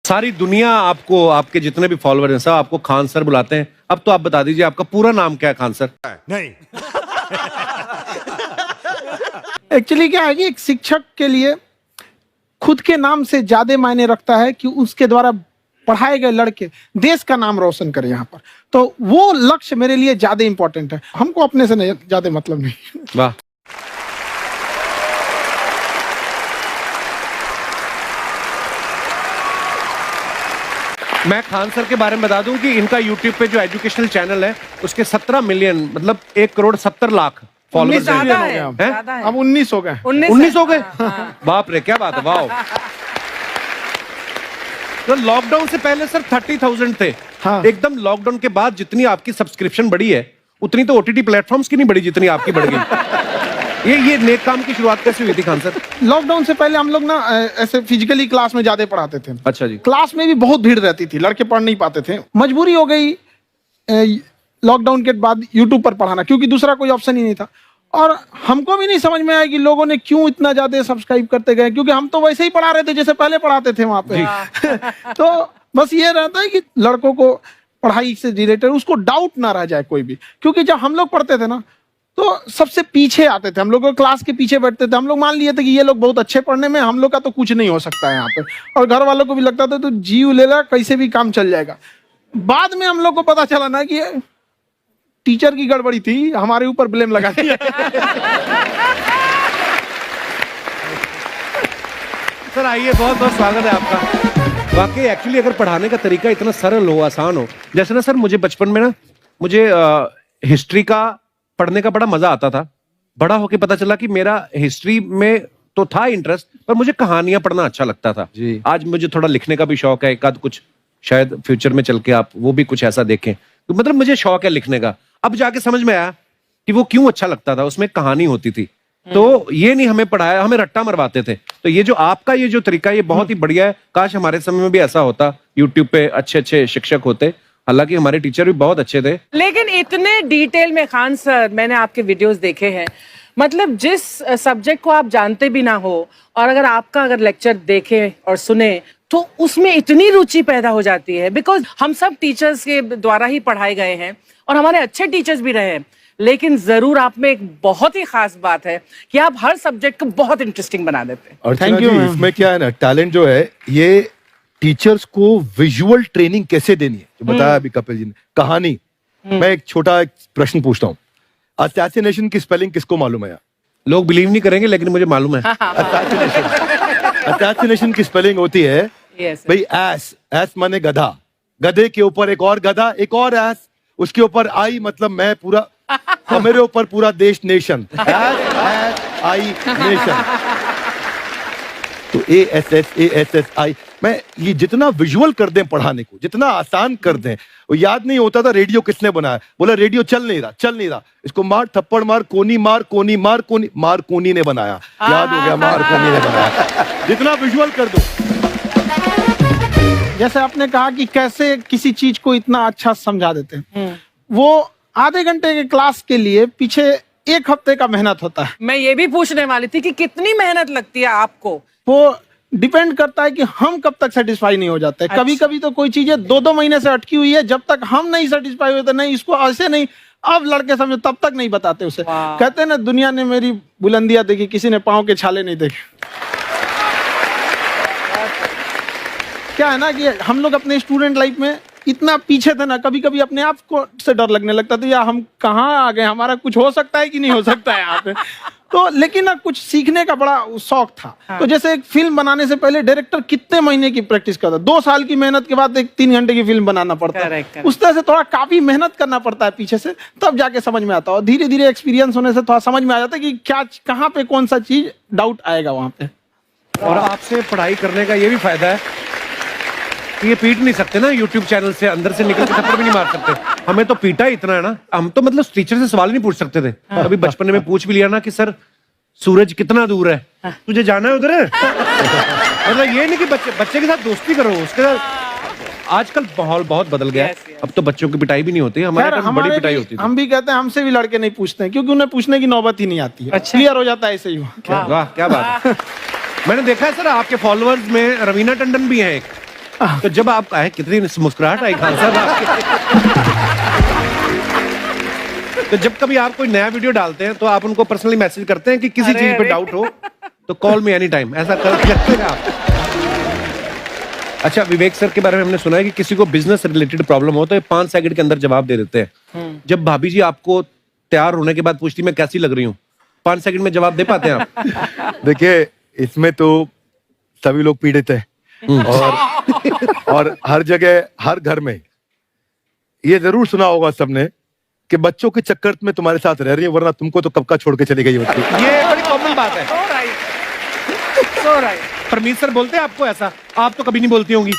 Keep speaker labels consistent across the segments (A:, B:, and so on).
A: सारी दुनिया आपको, आपके जितने भी फॉलोअर हैं सब आपको खान सर बुलाते हैं। अब तो आप बता दीजिए आपका पूरा नाम क्या है खान सर?
B: नहीं।
C: एक्चुअली क्या है कि एक शिक्षक के लिए खुद के नाम से ज्यादा मायने रखता है कि उसके द्वारा पढ़ाए गए लड़के देश का नाम रोशन करें यहाँ पर। तो वो लक्ष्य मेरे लिए ज्यादा इंपॉर्टेंट है, हमको अपने से नहीं ज्यादा मतलब नहीं।
A: वाह। मैं खान सर के बारे में बता दूं कि इनका YouTube पे जो एजुकेशनल चैनल है उसके 17 मिलियन मतलब 1,70,00,000 फॉलोअर्स हैं।
C: अब 19 हो गए।
A: 19 हो गए। बाप रे, क्या बात है, वाह। तो लॉकडाउन से पहले सर 30,000 थे।
C: हाँ।
A: एकदम लॉकडाउन के बाद जितनी आपकी सब्सक्रिप्शन बढ़ी है उतनी तो OTT प्लेटफॉर्म्स की नहीं बढ़ी जितनी आपकी बढ़ गई। ये नेक काम की शुरुआत कैसे हुई थी खान सर?
C: लॉकडाउन से पहले हम लोग ना ऐसे फिजिकली क्लास में ज्यादा पढ़ाते थे।
A: अच्छा जी।
C: क्लास में भी बहुत भीड़ रहती थी, लड़के पढ़ नहीं पाते थे। मजबूरी हो गई लॉकडाउन के बाद यूट्यूब पर पढ़ाना, क्योंकि दूसरा कोई ऑप्शन ही नहीं था। और हमको भी नहीं समझ में आया कि लोगों ने क्यों इतना ज्यादा सब्सक्राइब करते गए, क्योंकि हम तो वैसे ही पढ़ा रहे थे जैसे पहले पढ़ाते थे वहां पे। तो बस ये रहता है कि लड़कों को पढ़ाई से रिलेटेड उसको डाउट ना रह जाए कोई भी, क्योंकि जब हम लोग पढ़ते थे ना तो सबसे पीछे आते थे, हम लोग क्लास के पीछे बैठते थे। हम लोग मान लिए थे कि ये लोग बहुत अच्छे पढ़ने में, हम लोग का तो कुछ नहीं हो सकता है यहाँ पे। और घर वालों को भी लगता था तो जीव ले ला, कैसे भी काम चल जाएगा। बाद में हम लोग को पता चला ना कि टीचर की गड़बड़ी थी, हमारे ऊपर ब्लेम लगा दिया।
A: सर आइए, बहुत बहुत स्वागत है आपका। वाकई एक्चुअली अगर पढ़ाने का तरीका इतना सरल हो, आसान हो, जैसे ना सर मुझे बचपन में ना मुझे हिस्ट्री का पढ़ने का बड़ा मजा आता था। बड़ा होके पता चला कि मेरा हिस्ट्री में तो था इंटरेस्ट, पर मुझे कहानियां पढ़ना अच्छा लगता था जी। आज मुझे थोड़ा लिखने का भी शौक है, एक आध कुछ शायद फ्यूचर में चल के आप वो भी कुछ ऐसा देखें। तो मतलब मुझे शौक है लिखने का। अब जाके समझ में आया कि वो क्यों अच्छा लगता था, उसमें कहानी होती थी। तो ये नहीं हमें पढ़ाया, हमें रट्टा मरवाते थे। तो ये जो आपका ये जो तरीका ये बहुत ही बढ़िया है। काश हमारे समय में भी ऐसा होता, यूट्यूब पे अच्छे अच्छे शिक्षक होते। हालांकि हमारे टीचर भी बहुत अच्छे थे।
D: लेकिन इतने डिटेल में खान सर, मैंने आपके वीडियोस देखे हैं, मतलब जिस सब्जेक्ट को आप जानते भी ना हो और अगर लेक्चर देखें और सुने तो उसमें इतनी रुचि पैदा हो जाती है। बिकॉज हम सब टीचर्स के द्वारा ही पढ़ाए गए हैं और हमारे अच्छे टीचर्स भी रहे हैं, लेकिन जरूर आप में एक बहुत ही खास बात है कि आप हर सब्जेक्ट को बहुत इंटरेस्टिंग बना देते हैं।
B: और थैंक यू। इसमें क्या है ना, टैलेंट जो है ये टीचर्स को विजुअल ट्रेनिंग कैसे देनी है, जो बताया अभी कपिल जी ने। कहानी, मैं एक छोटा प्रश्न पूछता हूँ। असैसिनेशन की स्पेलिंग किसको मालूम है यार?
A: लोग बिलीव नहीं करेंगे लेकिन मुझे मालूम है।
B: असैसिनेशन की स्पेलिंग होती है भाई एस माने गधा, गधे के ऊपर एक और गधा, एक और एस, उसके ऊपर आई मतलब मैं पूरा, तो मेरे ऊपर पूरा देश नेशन, आई नेशन। तो ASSASSI मैं ये जितना विजुअल कर दें पढ़ाने को, जितना आसान कर दें। वो याद नहीं होता था रेडियो किसने बनाया, बोला रेडियो चल नहीं रहा, इसको मार थप्पड़ मार, कोनी मार, कोनी मार, कोनी मार, कोनी ने बनाया। याद हो गया, मार कोनी ने बनाया। जितना विजुअल कर दो।
C: जैसे आपने कहा कि कैसे किसी चीज को इतना अच्छा समझा देते हैं, वो आधे घंटे के क्लास के लिए पीछे 1 हफ्ते का मेहनत होता है।
D: मैं ये भी पूछने वाली थी कि कितनी मेहनत लगती है आपको।
C: वो डिपेंड करता है कि हम कब तक सेटिस्फाई नहीं हो जाते। अच्छा। कभी कभी तो कोई चीजें 2-2 महीने से अटकी हुई है, जब तक हम नहीं सेटिस्फाई होते, नहीं इसको ऐसे नहीं, अब लड़के समझो तब तक नहीं बताते उसे। कहते हैं ना, दुनिया ने मेरी बुलंदियां देखी, किसी ने पांव के छाले नहीं देखे। क्या है ना कि हम लोग अपने स्टूडेंट लाइफ में इतना पीछे थे ना, कभी कभी अपने आप को से डर लगने लगता था, यार हम कहाँ आ गए, हमारा कुछ हो सकता है कि नहीं हो सकता है यहाँ पे। तो लेकिन ना कुछ सीखने का बड़ा शौक था। हाँ। तो जैसे एक फिल्म बनाने से पहले डायरेक्टर कितने महीने की प्रैक्टिस करता, 2 साल की मेहनत के बाद एक 3 घंटे की फिल्म बनाना पड़ता है। उस तरह से थोड़ा काफी मेहनत करना पड़ता है पीछे से, तब जाके समझ में आता है। और धीरे धीरे एक्सपीरियंस होने से थोड़ा समझ में आ जाता है कि क्या कहाँ पे कौन सा चीज डाउट आएगा वहां पे।
A: और आपसे पढ़ाई करने का ये भी फायदा है, ये पीट नहीं सकते ना यूट्यूब चैनल से, अंदर से निकल के थप्पड़ भी नहीं मार सकते। हमें तो पीटा इतना है ना, हम तो मतलब टीचर से सवाल नहीं पूछ सकते थे। अभी बचपन में पूछ भी लिया ना कि सर सूरज कितना दूर है, तुझे जाना है उधर। मतलब ये नहीं कि बच्चे के साथ दोस्ती करो, उसके साथ। आजकल माहौल बहुत बदल गया है। अब तो बच्चों की पिटाई भी नहीं होती, हमारे टाइम बड़ी पिटाई होती थी।
C: हम भी कहते हैं, हमसे भी लड़के नहीं पूछते हैं, क्योंकि उन्हें पूछने की नौबत ही नहीं आती है। क्लियर हो जाता है ऐसे ही।
A: वाह क्या बात है। मैंने देखा है सर आपके फॉलोअर्स में रवीना टंडन भी है एक। तो जब आप आए, कितनी मुस्कुराहट आई खान साहब आपके। तो जब कभी आप कोई नया वीडियो डालते हैं तो आप उनको पर्सनली मैसेज करते हैं कि किसी
D: अरे,
A: चीज पे
D: अरे।
A: डाउट हो तो कॉल मी एनी टाइम, ऐसा करते हैं आप? अच्छा, विवेक सर के बारे में हमने सुना है कि किसी को बिजनेस रिलेटेड प्रॉब्लम हो तो ये 5 सेकंड के अंदर जवाब दे देते हैं। जब भाभी जी आपको तैयार होने के बाद पूछती मैं कैसी लग रही हूँ, 5 सेकंड में जवाब दे पाते हैं आप?
B: देखिए, इसमें तो सभी लोग पीड़ित हैं और हर जगह, हर घर में ये जरूर सुना होगा सबने कि बच्चों के चक्कर में तुम्हारे साथ रह रही है, वरना तुमको तो कब का छोड़ के चली गई होती।
A: ये बड़ी कॉमन बात है।
D: So right. So right.
A: Parmeet sir बोलते हैं आपको ऐसा? आप तो कभी नहीं बोलती होंगी।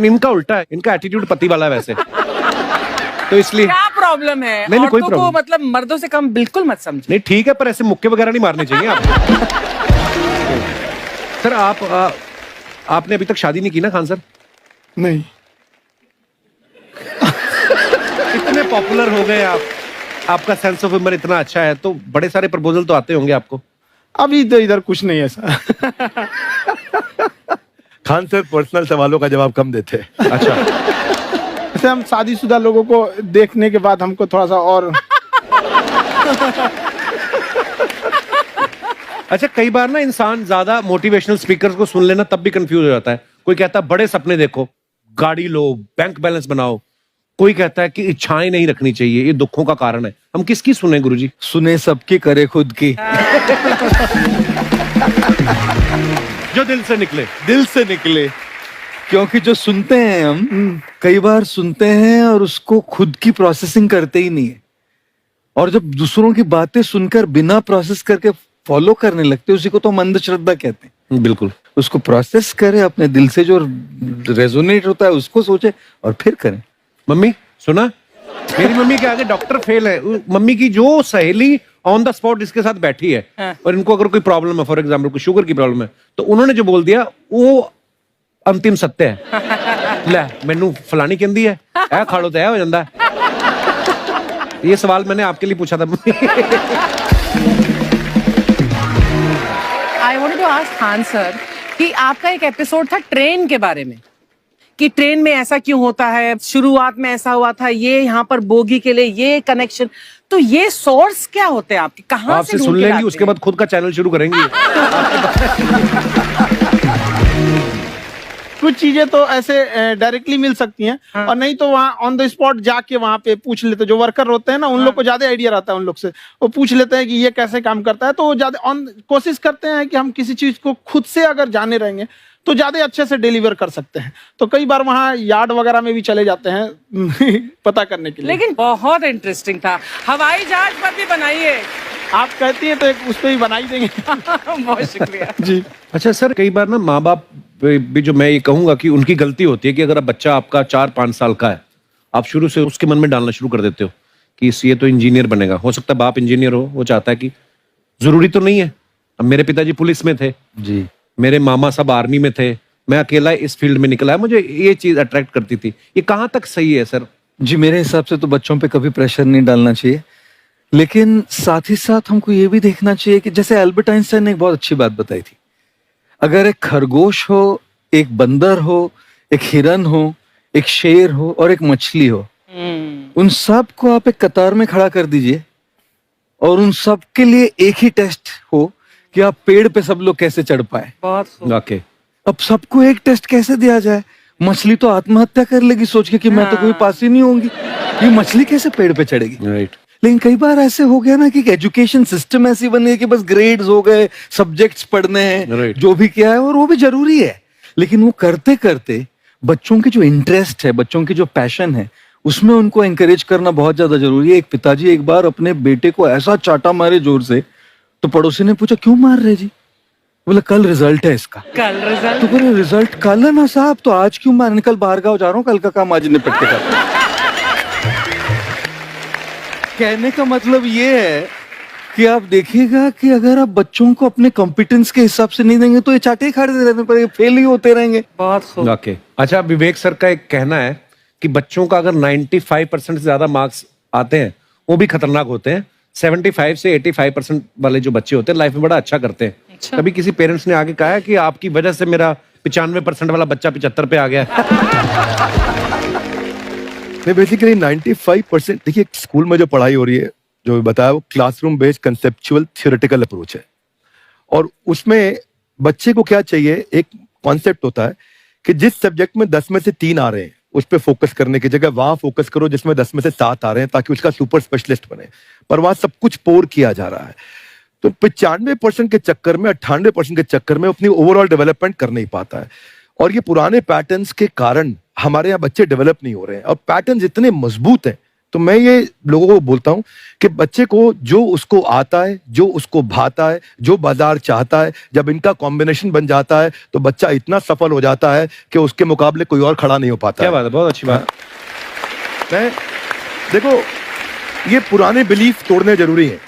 A: इनका उल्टा है, इनका एटीट्यूड पति वाला है वैसे, तो इसलिए।
D: क्या प्रॉब्लम है?
A: नहीं, कोई
D: औरतों को
A: problem।
D: मतलब मर्दों से कम बिल्कुल मत समझो।
A: नहीं ठीक है, पर ऐसे मुक्के वगैरह नहीं मारने चाहिए आप। सर आपने अभी तक शादी नहीं की ना खान सर?
C: नहीं,
A: इतने पॉपुलर हो गए आप, आपका सेंस ऑफ ह्यूमर इतना अच्छा है, तो बड़े सारे प्रपोजल तो आते होंगे आपको।
C: अभी तो इधर कुछ नहीं है सर।
B: खान सर पर्सनल सवालों का जवाब कम देते हैं।
A: अच्छा,
C: वैसे हम शादीशुदा लोगों को देखने के बाद हमको थोड़ा सा और
A: अच्छा, कई बार ना इंसान ज्यादा मोटिवेशनल स्पीकर्स को सुन लेना तब भी कंफ्यूज हो जाता है। कोई कहता है बड़े सपने देखो, गाड़ी लो, बैंक बैलेंस बनाओ। कोई कहता है कि इच्छाएं नहीं रखनी चाहिए, ये दुखों का कारण है। हम किसकी सुने गुरुजी?
E: सुने सबकी, करे खुद की।
A: जो दिल से निकले।
E: दिल से निकले, क्योंकि जो सुनते हैं हम कई बार सुनते हैं और उसको खुद की प्रोसेसिंग करते ही नहीं है, और जब दूसरों की बातें सुनकर बिना प्रोसेस करके फॉलो करने लगते हैं, उसी को तो हम अंधश्रद्धा कहते हैं।
A: बिल्कुल।
E: उसको प्रोसेस करे, अपने दिल से जो रेजोनेट होता है उसको सोचे और फिर करें।
A: मम्मी सुना, मेरी मम्मी के आगे डॉक्टर फेल है। मम्मी की जो सहेली ऑन द स्पॉट इसके साथ बैठी है, और इनको अगर कोई प्रॉब्लम है, फॉर एग्जाम्पल कोई शुगर की प्रॉब्लम है, तो उन्होंने जो बोल दिया वो अंतिम सत्य है। ले मैनू फलानी कहंदी है, ऐ खाड़ो तो ऐ हो जाता है। ये सवाल मैंने आपके लिए पूछा था।
D: I wanted to ask Khan sir कि आपका एक एपिसोड था ट्रेन के बारे में, कि ट्रेन में ऐसा क्यों होता है, शुरुआत में ऐसा हुआ था, ये यहाँ पर बोगी के लिए ये कनेक्शन, तो ये सोर्स क्या होते हैं आपके, कहाँ से
A: आपसे
D: ढूंढ
A: सुन
D: के
A: लेंगी,
D: लाते
A: उसके
D: हैं?
A: बाद खुद का चैनल शुरू करेंगी।
C: कुछ चीजें तो ऐसे डायरेक्टली मिल सकती हैं, और नहीं तो वहाँ ऑन द स्पॉट जाके वहाँ पे पूछ लेते, जो वर्कर होते हैं ना, उन लोग को ज्यादा आइडिया रहता है, उन लोग से वो पूछ लेते हैं कि ये कैसे काम करता है, तो वो ज्यादा कोशिश करते हैं कि हम किसी चीज को खुद से अगर जाने रहेंगे तो ज्यादा अच्छे से डिलीवर कर सकते हैं। तो कई बार वहाँ यार्ड वगैरह में भी चले जाते हैं पता करने के लिए।
D: लेकिन बहुत इंटरेस्टिंग था। हवाई जहाज पर भी बनाइए।
C: आप कहती हैं तो एक उस पर भी बना ही देंगे।
D: बहुत शुक्रिया।
C: जी।
A: अच्छा सर, कई बार ना माँ बाप भी, जो मैं ये कहूंगा कि उनकी गलती होती है कि अगर अब बच्चा आपका 4-5 साल का है, आप शुरू से उसके मन में डालना शुरू कर देते हो कि ये तो इंजीनियर बनेगा। हो सकता है बाप इंजीनियर हो, वो चाहता है कि जरूरी तो नहीं है। अब मेरे पिताजी पुलिस में थे
E: जी,
A: मेरे मामा सब आर्मी में थे, मैं अकेला इस फील्ड में निकला है, मुझे ये चीज अट्रैक्ट करती थी। ये कहाँ तक सही है सर?
E: जी मेरे हिसाब से तो बच्चों पे कभी प्रेशर नहीं डालना चाहिए, लेकिन साथ ही साथ हमको ये भी देखना चाहिए कि जैसे एल्बर्ट आइंस्टाइन ने एक बहुत अच्छी बात बताई थी, अगर एक खरगोश हो, एक बंदर हो, एक हिरन हो, एक शेर हो और एक मछली हो, उन सब को आप एक कतार में खड़ा कर दीजिए और उन सब के लिए एक ही टेस्ट हो कि आप पेड़ पे सब लोग कैसे चढ़ पाए।
D: बहुत खूब।
A: ओके,
E: अब सबको एक टेस्ट कैसे दिया जाए? मछली तो आत्महत्या कर लेगी सोच के कि मैं तो कोई पास ही नहीं होंगी, ये मछली कैसे पेड़ पे चढ़ेगी?
A: राइट।
E: लेकिन कई बार ऐसे हो गया ना कि एजुकेशन सिस्टम ऐसी बन गई कि बस ग्रेड्स हो गए, सब्जेक्ट्स पढ़ने हैं,
A: Right.
E: जो भी किया है और वो भी जरूरी है, लेकिन वो करते करते बच्चों की जो इंटरेस्ट है, बच्चों की जो पैशन है, उसमें उनको एंकरेज करना बहुत ज्यादा जरूरी है। एक पिताजी एक बार अपने बेटे को ऐसा चाटा मारे जोर से, तो पड़ोसी ने पूछा क्यों मार रहे जी? बोला कल रिजल्ट है इसका।
D: कल रिजल्ट?
E: तो बोले रिजल्ट कल है ना साहब, तो आज क्यों मार? कल बाहर गाँव जा रहा हूँ, कल का काम आज निपट के करता हूं। कहने का मतलब ये है कि आप देखिएगा कि अगर आप बच्चों को अपने कॉम्पिटेंस के हिसाब से नहीं देंगे तो ये चाटे खा रहने पर फेल ही होते रहेंगे।
D: बहुत खूब।
A: ओके। अच्छा, विवेक सर का एक कहना है कि बच्चों का अगर 95% से ज्यादा मार्क्स आते हैं वो भी खतरनाक होते हैं। 75 से 85% वाले जो बच्चे होते हैं लाइफ में बड़ा अच्छा करते हैं।
D: अच्छा।
A: कभी किसी पेरेंट्स ने आगे कहा है कि आपकी वजह से मेरा 95% वाला बच्चा 75 पे आ गया है।
B: नहीं, बेसिकली 95% देखिए स्कूल में जो पढ़ाई हो रही है, जो बताया, वो classroom based conceptual theoretical approach है। और उसमें बच्चे को क्या चाहिए, एक कॉन्सेप्ट होता है कि जिस सब्जेक्ट में 10 में से 3 आ रहे हैं उस पर फोकस करने की जगह वहां फोकस करो जिसमें 10 में से 7 आ रहे हैं, ताकि उसका सुपर स्पेशलिस्ट बने। पर वहां सब कुछ पोर किया जा रहा है। तो 95% के चक्कर में, 98% के चक्कर में अपनी ओवरऑल डेवलपमेंट कर नहीं पाता है। और ये पुराने पैटर्न्स के कारण हमारे यहाँ बच्चे डेवलप नहीं हो रहे हैं। और पैटर्न्स इतने मजबूत हैं, तो मैं ये लोगों को बोलता हूं कि बच्चे को जो उसको आता है, जो उसको भाता है, जो बाजार चाहता है, जब इनका कॉम्बिनेशन बन जाता है तो बच्चा इतना सफल हो जाता है कि उसके मुकाबले कोई और खड़ा नहीं हो पाता।
A: क्या बात है, बहुत अच्छी बात।
B: मैं देखो, ये पुराने बिलीफ तोड़ने जरूरी हैं।